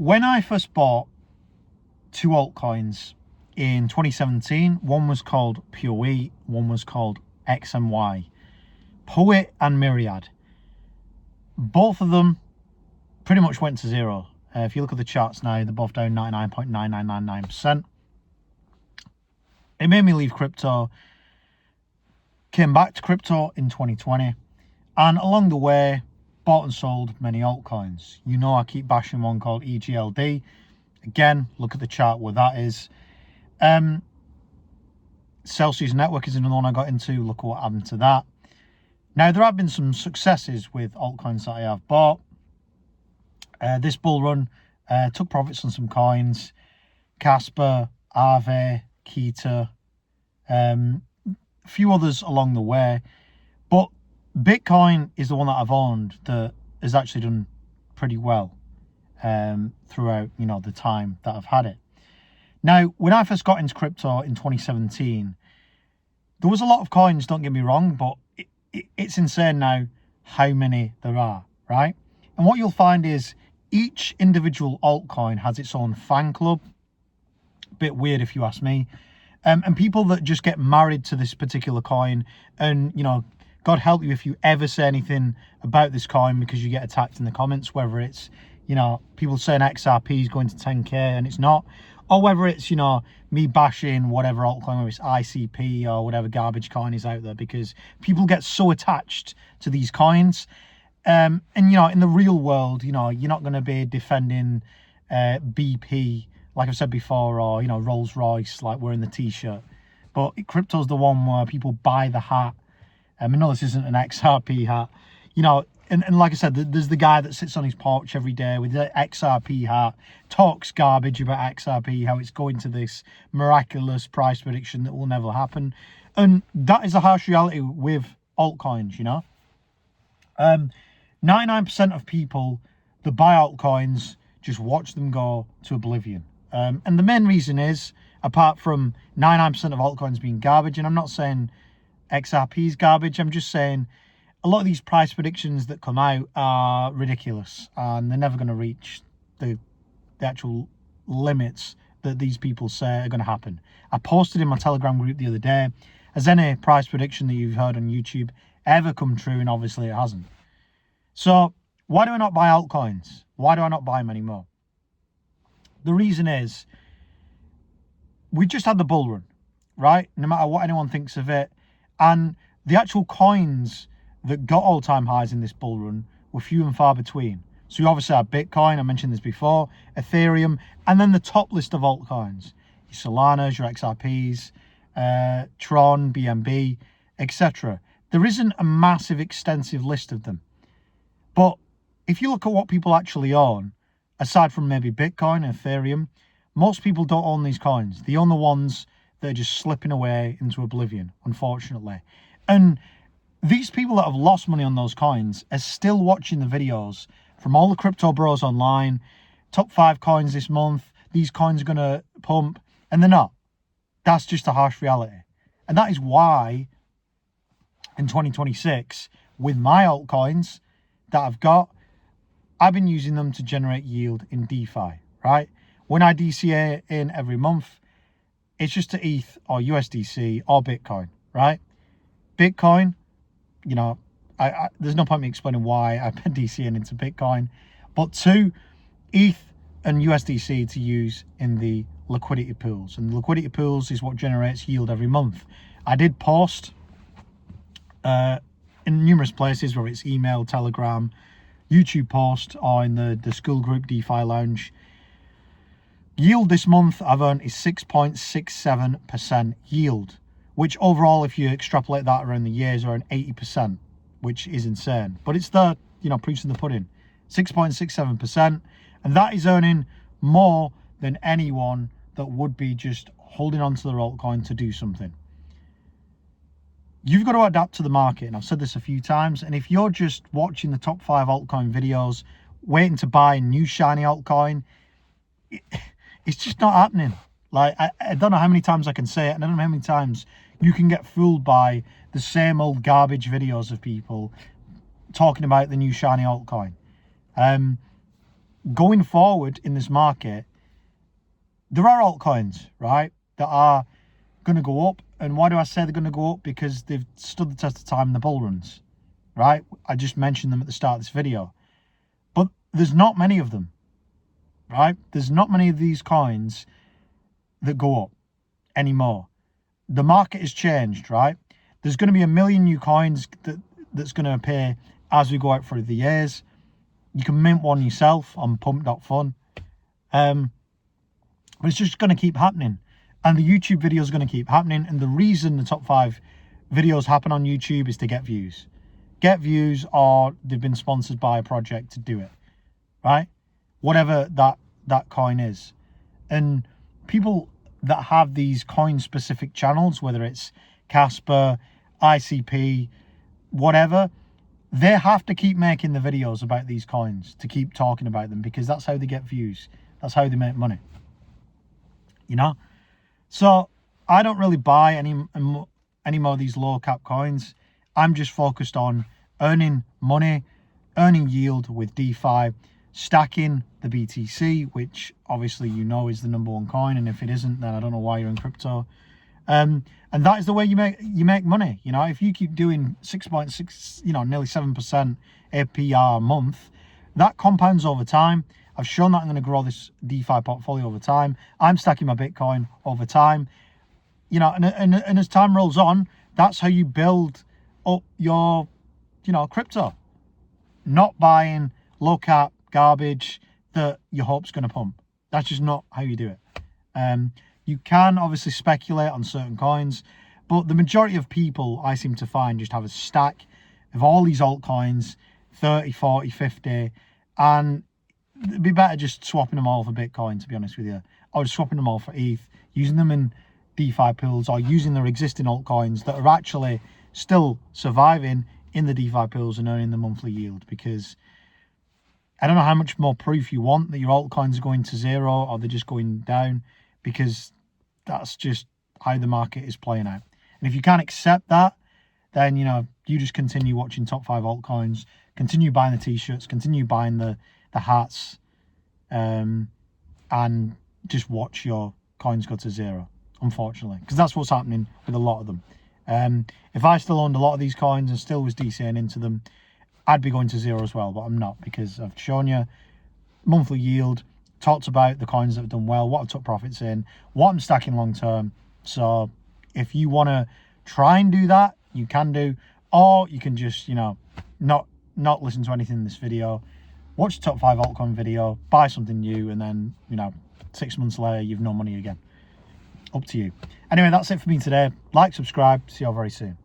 when I first bought two altcoins in 2017, one was called POE, one was called XMY. Poet and Myriad. Both of them pretty much went to zero. If you look at the charts now, they're both down 99.9999%. It made me leave crypto. Came back to crypto in 2020. And along the way, bought and sold many altcoins. You know I keep bashing one called EGLD. Again, look at the chart where that is. Celsius Network is another one I got into. Look at what happened to that. Now, there have been some successes with altcoins that I have bought. This bull run took profits on some coins. Casper, Aave, Keter, a few others along the way. But Bitcoin is the one that I've owned that has actually done pretty well throughout, the time that I've had it. Now, when I first got into crypto in 2017, there was a lot of coins, don't get me wrong, but it's insane now how many there are, right? And what you'll find is each individual altcoin has its own fan club. A bit weird if you ask me. And people that just get married to this particular coin, and, God help you if you ever say anything about this coin because you get attacked in the comments, whether it's, people saying XRP is going to 10K and it's not, or whether it's, me bashing whatever altcoin, whether it's ICP or whatever garbage coin is out there, because people get so attached to these coins. And, in the real world, you're not going to be defending BP, like I've said before, or, Rolls Royce, like wearing the t-shirt. But crypto's the one where people buy the hat. I know this isn't an XRP hat, and like I said, there's the guy that sits on his porch every day with the XRP hat, talks garbage about XRP, how it's going to this miraculous price prediction that will never happen. And that is a harsh reality with altcoins, 99% of people that buy altcoins just watch them go to oblivion. And the main reason is, apart from 99% of altcoins being garbage, and I'm not saying XRP is garbage, I'm just saying a lot of these price predictions that come out are ridiculous and they're never going to reach the actual limits that these people say are going to happen. I posted in my Telegram group the other day, has any price prediction that you've heard on YouTube ever come true? And obviously it hasn't. So why do I not buy altcoins? Why do I not buy them anymore? The reason is, we just had the bull run, right? No matter what anyone thinks of it. And the actual coins that got all-time highs in this bull run were few and far between. So you obviously have Bitcoin, I mentioned this before, Ethereum, and then the top list of altcoins. Your Solanas, your XRPs, Tron, BNB, etc. There isn't a massive, extensive list of them. But if you look at what people actually own, aside from maybe Bitcoin and Ethereum, most people don't own these coins. They own the ones that are just slipping away into oblivion, unfortunately. And these people that have lost money on those coins are still watching the videos from all the crypto bros online. Top 5 coins this month. These coins are going to pump. And they're not. That's just a harsh reality. And that is why in 2026, with my altcoins that I've got, I've been using them to generate yield in DeFi, right? When I DCA in every month, it's just to ETH or USDC or Bitcoin, right? Bitcoin, there's no point in me explaining why I've been DCing into Bitcoin, but to ETH and USDC to use in the liquidity pools. And the liquidity pools is what generates yield every month. I did post in numerous places, whether it's email, Telegram, YouTube post, or in the school group DeFi Lounge. Yield this month I've earned is 6.67% yield, which overall, if you extrapolate that around the years, are around 80%, which is insane. But it's the, proofs in the pudding. 6.67%, and that is earning more than anyone that would be just holding on to their altcoin to do something. You've got to adapt to the market, and I've said this a few times, and if you're just watching the top 5 altcoin videos, waiting to buy a new shiny altcoin, it's just not happening. Like, I don't know how many times I can say it, and I don't know how many times you can get fooled by the same old garbage videos of people talking about the new shiny altcoin. going forward in this market, there are altcoins, right, that are going to go up. And why do I say they're going to go up? Because they've stood the test of time in the bull runs, right? I just mentioned them at the start of this video. But there's not many of them, right? There's not many of these coins that go up anymore. The market has changed, right? There's going to be a million new coins that's going to appear as we go out through the years. You can mint one yourself on pump.fun. But it's just going to keep happening. And the YouTube videos are going to keep happening. And the reason the top 5 videos happen on YouTube is to get views. Get views, or they've been sponsored by a project to do it, right? Whatever that coin is. And people that have these coin-specific channels, whether it's Casper, ICP, whatever, they have to keep making the videos about these coins, to keep talking about them, because that's how they get views. That's how they make money. You know? So I don't really buy any more of these low cap coins. I'm just focused on earning money, earning yield with DeFi, stacking the BTC, which obviously you know is the #1 coin, and if it isn't, then I don't know why you're in crypto. And that is the way you make money. You know, if you keep doing 6.6, nearly 7% APR a month, that compounds over time. I've shown that I'm going to grow this DeFi portfolio over time. I'm stacking my Bitcoin over time. And as time rolls on, that's how you build up your, crypto. Not buying low cap garbage that your hope's going to pump. That's just not how you do it. You can obviously speculate on certain coins, but the majority of people I seem to find just have a stack of all these altcoins, 30, 40, 50, and it'd be better just swapping them all for Bitcoin, to be honest with you. Or just swapping them all for ETH, using them in DeFi pools, or using their existing altcoins that are actually still surviving in the DeFi pools and earning the monthly yield. Because I don't know how much more proof you want that your altcoins are going to zero or they're just going down, because that's just how the market is playing out. And if you can't accept that, then, you just continue watching top 5 altcoins, continue buying the t-shirts, continue buying the hats, and just watch your coins go to zero, unfortunately, because that's what's happening with a lot of them. If I still owned a lot of these coins and still was DCing into them, I'd be going to zero as well, but I'm not, because I've shown you monthly yield, talked about the coins that have done well, what I've took profits in, what I'm stacking long term. So if you want to try and do that, you can do, or you can just, not listen to anything in this video, watch the top 5 altcoin video, buy something new, and then, 6 months later, you've no money again. Up to you. Anyway, that's it for me today. Like, subscribe. See you all very soon.